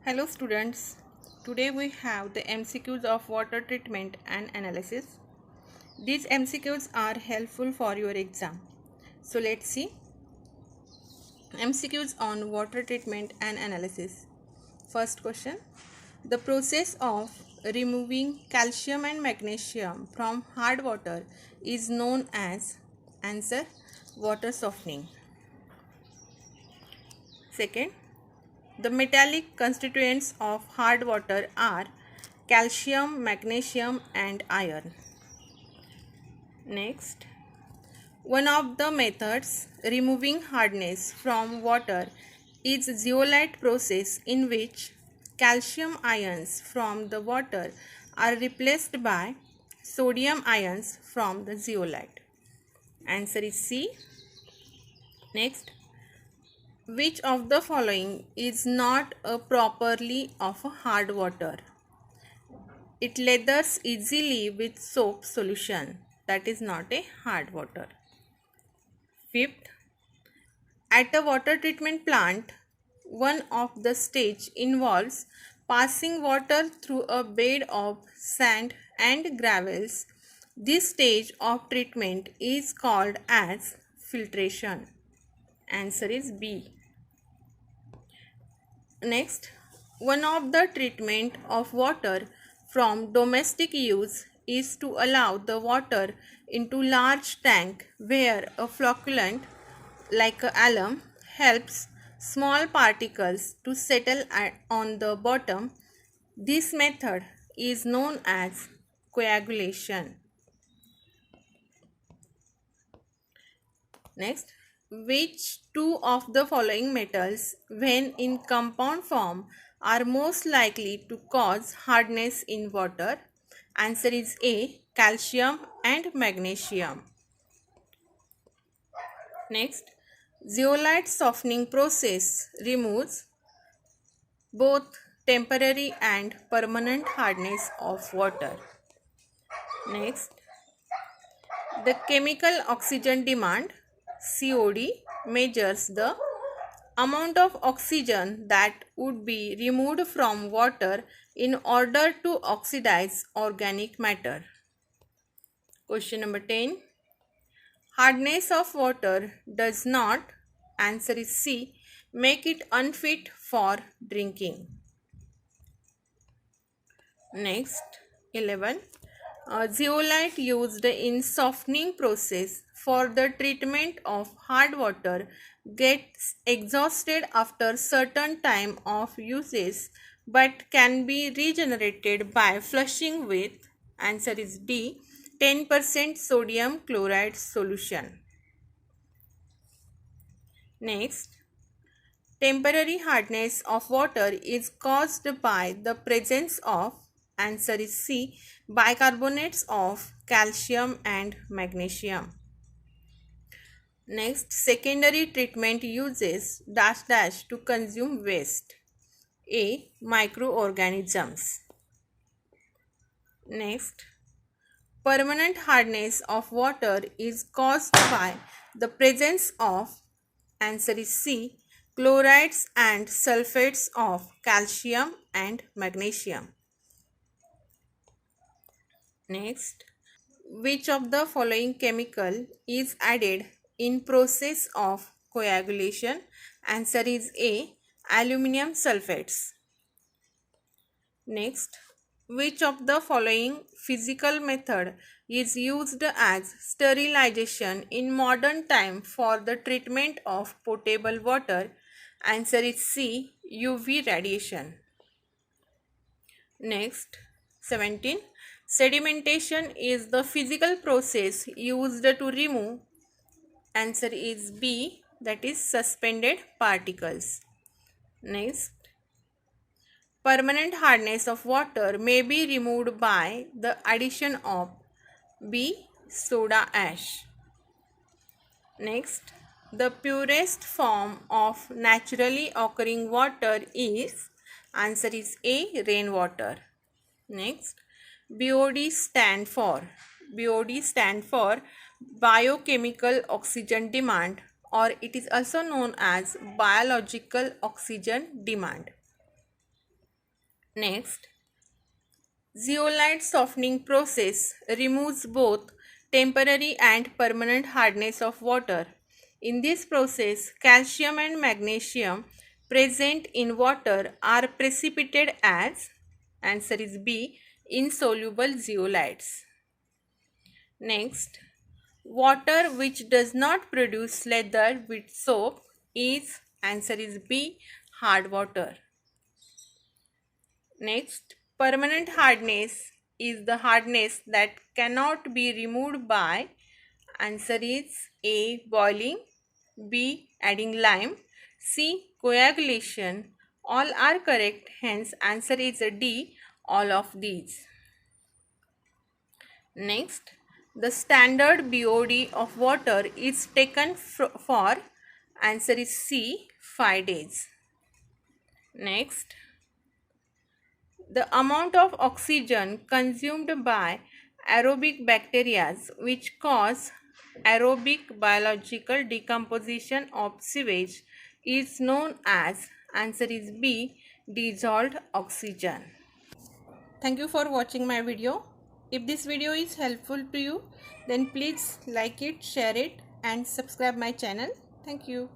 Hello students, today we have the MCQs of water treatment and analysis. These MCQs are helpful for your exam. So let's see. MCQs on water treatment and analysis. First question. The process of removing calcium and magnesium from hard water is known as answer water softening. Second, the metallic constituents of hard water are calcium, magnesium and iron. Next, one of the methods removing hardness from water is zeolite process, in which calcium ions from the water are replaced by sodium ions from the zeolite. Answer is C. Next, which of the following is not a properly of a hard water? It lathers easily with soap solution. That is not a hard water. Fifth, at a water treatment plant, one of the stage involves passing water through a bed of sand and gravels. This stage of treatment is called as filtration. Answer is B. Next, one of the treatment of water from domestic use is to allow the water into large tank where a flocculant like alum helps small particles to settle on the bottom. This method is known as coagulation. Next, which two of the following metals, when in compound form, are most likely to cause hardness in water? Answer is A. Calcium and magnesium. Next, zeolite softening process removes both temporary and permanent hardness of water. Next, the chemical oxygen demand COD measures the amount of oxygen that would be removed from water in order to oxidize organic matter. Question number 10. Hardness of water does not, answer is C, make it unfit for drinking. Next, 11. Zeolite used in softening process for the treatment of hard water gets exhausted after certain time of usage but can be regenerated by flushing with, answer is D, 10% sodium chloride solution. Next, temporary hardness of water is caused by the presence of, answer is C, bicarbonates of calcium and magnesium. Next, secondary treatment uses dash dash to consume waste. A. Microorganisms. Next, permanent hardness of water is caused by the presence of, answer is C, chlorides and sulfates of calcium and magnesium. Next, which of the following chemical is added in process of coagulation? Answer is A, aluminum sulfates. Next, which of the following physical method is used as sterilization in modern time for the treatment of potable water? Answer is C, UV radiation. Next, 17. Sedimentation is the physical process used to remove, answer is B, that is suspended particles. Next, permanent hardness of water may be removed by the addition of B, soda ash. Next, the purest form of naturally occurring water is, answer is A, rainwater. Next, BOD stand for biochemical oxygen demand, or it is also known as biological oxygen demand. Next, zeolite softening process removes both temporary and permanent hardness of water. In this process, calcium and magnesium present in water are precipitated as, answer is B, insoluble zeolites. Next, water which does not produce leather with soap is, answer is B, hard water. Next, permanent hardness is the hardness that cannot be removed by, answer is A, boiling, B, adding lime, C, coagulation. All are correct, hence answer is D, all of these. Next, the standard BOD of water is taken for, answer is C, 5 days. Next, the amount of oxygen consumed by aerobic bacteria which cause aerobic biological decomposition of sewage is known as, answer is B, dissolved oxygen. Thank you for watching my video. If this video is helpful to you, then please like it, share it and subscribe my channel. Thank you.